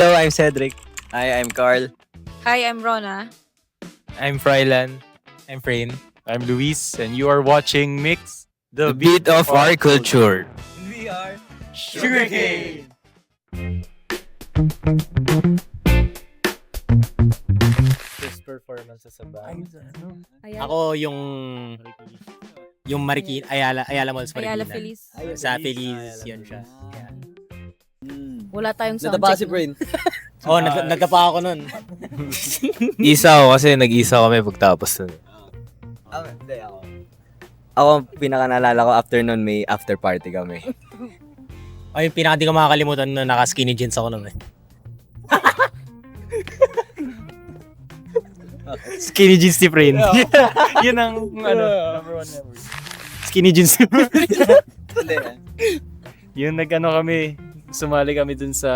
Hello, I'm Cedric. Hi, I'm Carl. Hi, I'm Rona. I'm Frylan. I'm Frain. I'm Luis, and you are watching Mix, The beat of our culture. We are Sugarcane! Best performance sa band. Ako yung Ayala Malls Ayala Marikina. Feliz. Sa Feliz, yun siya. Yeah. Wala tayong Nadaba si soundcheck. Brain. Oh, nadapa ako nun. Isa ako kasi nag-isa kami pagtapos nun. Hindi ako. Ako, pinaka naalala ko after nun, may after party kami. Ay, yung pinaka di ko makakalimutan na naka-skinny jeans ako nun eh. Skinny jeans ni Frain. Yun ang number one memory. Skinny jeans. Yung nag-ano kami, sumali kami dun sa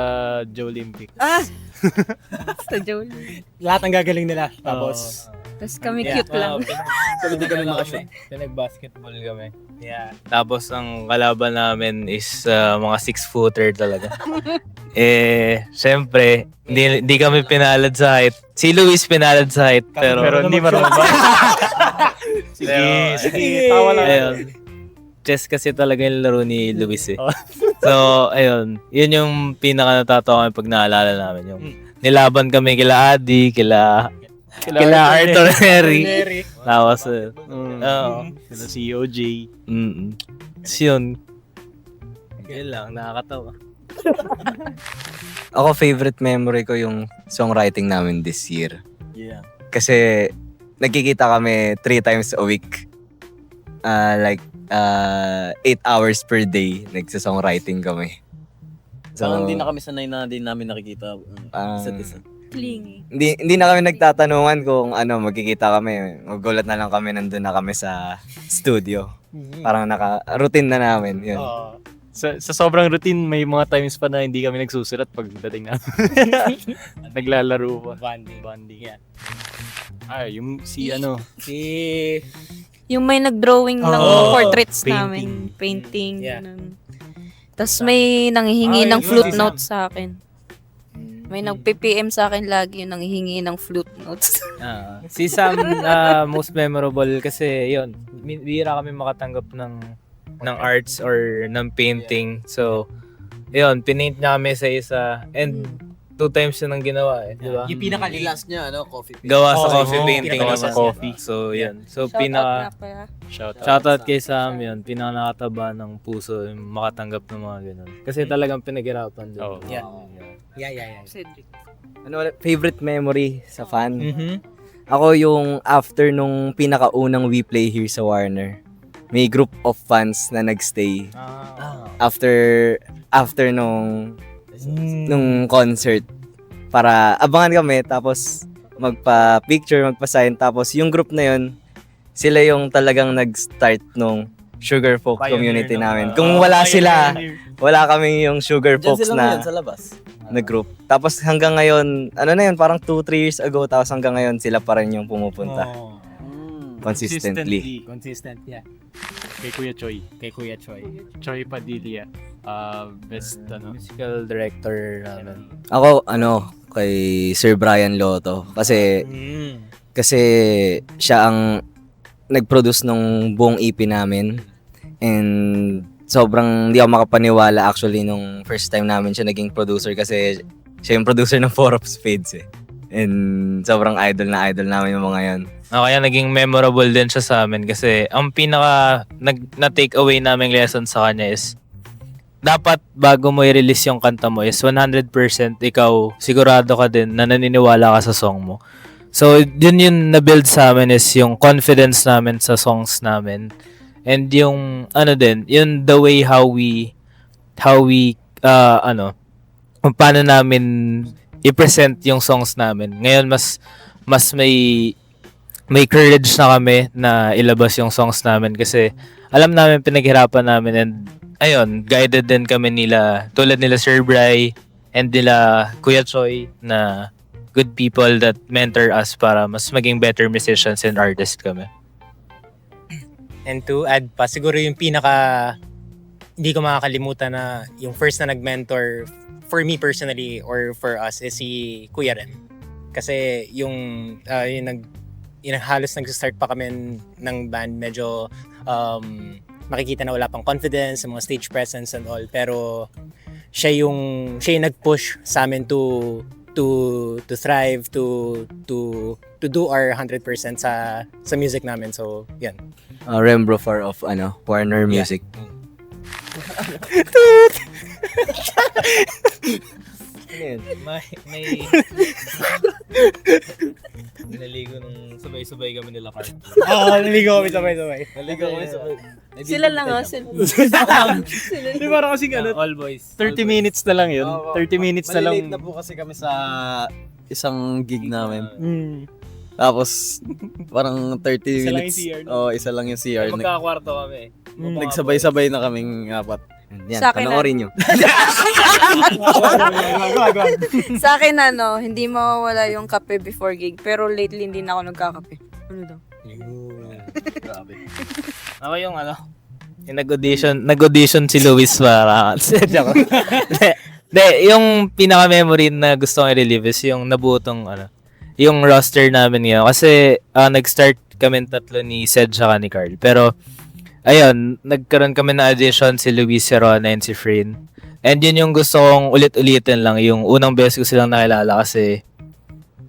Joe Olympic. Sa Joel. Lahat ng gagaling nila. Tapos, Tapos kami cute lang. Pero hindi kami makashoot. Pinag-basketball kami. Yeah. Tapos ang kalaban namin is mga 6-footer talaga. Siyempre, hindi kami pinalad sa height. Si Luis pinalad sa height, pero hindi marunong ba? Sige, tawa lang. Ayun. Chess kasi talaga yung laro ni Luis eh. So, ayun. Yun yung pinaka natatawa pag naalala namin. Yung nilaban kami kila Adi, kila Arthur Neri. Tapos, sila si OJ. Tapos yun. Yun lang, nakakatawa. Ako, favorite memory ko yung songwriting namin this year. Yeah. Kasi, nagkikita kami 3 times a week. 8 hours per day, nagsa-songwriting kami. So, Parang hindi na kami sanay na din namin nakikita isa't isa. Clingy. hindi na kami nagtatanungan kung magkikita kami. Magulat na lang kami, nandun na kami sa studio. Parang routine na namin. Yun. Sa sobrang routine, may mga times pa na hindi kami nagsusulat pagdating namin. Naglalaro pa. Bonding yan. Yung si Yung may nag-drawing ng portraits painting. namin. Painting. Yeah. Ganun. Tapos may nanghihingi ng yun, flute si Sam. notes sa akin. May nag-PPM sa akin lagi yung nanghihingi ng flute notes. Si Sam, most memorable kasi yun, bihira kami makatanggap ng arts or ng painting. So, yun, pinaint niya kami sa isa. And 2 times yun ang ginawa eh. Diba? yung pinaka Last niya, coffee paint. Gawa sa Oh, coffee yung painting pinagawa naman. sa Coffee. So, yun. So, shoutout kay Sam yun. Pinaka nakataba ng puso yung makatanggap ng mga ganun. Kasi talagang pinaghirapan din. Yeah. Yeah. Cedric. Favorite memory sa fan? Ako yung after nung pinakaunang We Play Here sa Warner. May group of fans na nagstay after nung concert para abangan kami tapos magpa-picture, magpa-sign tapos yung group na yun sila yung talagang nag-start nung Sugar Folk community namin. Kung wala sila, wala kami yung Sugar Diyan Folks sila na ngayon sa labas. na group. Tapos hanggang ngayon, parang 2-3 years ago tapos hanggang ngayon sila pa rin yung pumupunta consistently. Consistent, yeah. Kay Kuya Choi. Kay Kuya Choi. Choi Padilla. Best musical director namin. Ako kay Sir Brian Lotto kasi siya ang nag-produce ng buong EP namin and sobrang hindi ako makapaniwala actually nung first time namin siya naging producer kasi siya yung producer ng Four of Spades eh. And sobrang idol namin yung mga yan. Kaya naging memorable din siya sa amin kasi ang pinaka na-take away naming lesson sa kanya is dapat bago mo i-release yung kanta mo is 100% ikaw sigurado ka din na naniniwala ka sa song mo. So, yun na-build sa amin is yung confidence namin sa songs namin. And yung, yung the way how we, kung paano namin i-present yung songs namin. Ngayon, mas may courage na kami na ilabas yung songs namin kasi alam namin pinaghirapan namin and ayun, guided din kami tulad nila Sir Bry and nila Kuya Choi na good people that mentor us para mas maging better musicians and artists kami. And to add pa, siguro yung pinaka hindi ko makakalimutan na yung first na nag-mentor for me personally or for us is si Kuya Ren. Kasi yung halos nag-start pa kami ng band, medyo makikita na wala pang confidence sa mga stage presence and all, pero siya yung nag-push sa amin to thrive, to do our 100% sa music namin. So yan. Rembro of Warner Music. May naligo nung sabay-sabay kami nila Carl. Naligo kami sabay-sabay. Sila lang sila. Di ba kasing All boys. 30 minutes na lang yun. 30 minutes na lang. Malilate na po kasi kami sa isang gig namin. Tapos, parang 30 Isa lang minutes. yung CR, no? Oo, isa lang yung CR. Magkakwarto kami. Nagsabay-sabay na kaming apat. Yan, Sa akin panoorin nyo. Sa akin hindi mawawala yung kape before gig. Pero lately hindi na ako nagkakape. Ano daw? Grabe. Ako yung yung nag-audition si Luis para De, yung pinaka-memory na gusto kong i-relive is yung nabutong yung roster namin ngayon. Kasi nag-start kami tatlo ni Sed tsaka ni Carl. Pero ayun, nagkaroon kami na audition si Luis, si Rona, and si Frin. And yun yung gusto kong ulit-ulitin lang. Yung unang beses ko silang nakilala kasi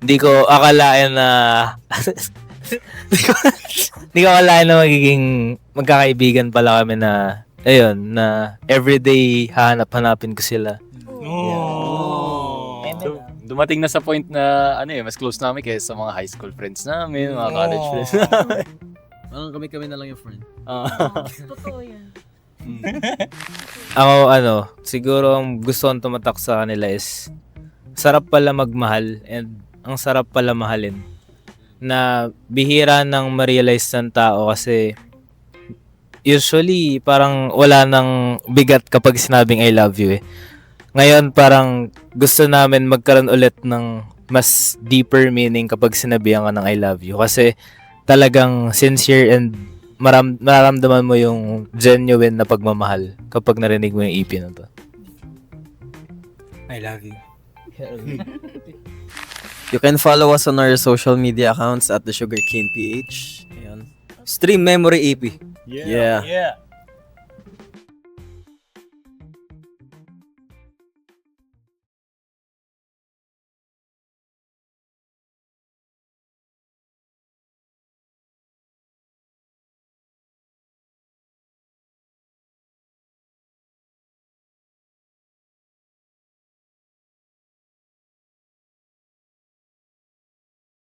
hindi ko akalain na hindi ko akalain na magkakaibigan pala kami na ayun, na everyday hanap-hanapin ko sila. Dumating na sa point na mas close namin kaysa sa mga high school friends namin, mga college friends namin. Parang kami na lang yung friend. Totoo yan. Ako siguro ang gusto kong tumatak sa kanila is sarap pala magmahal and ang sarap pala mahalin. Na bihira nang ma-realize ng tao kasi usually parang wala nang bigat kapag sinabing I love you eh. Ngayon parang gusto namin magkaroon ulit ng mas deeper meaning kapag sinabihan ka ng I love you kasi talagang sincere and mararamdaman mo yung genuine na pagmamahal kapag narinig mo yung EP na to. I love you. You can follow us on our social media accounts at the Sugarcane PH. Ayan. Stream Memory EP. Yeah. Yeah.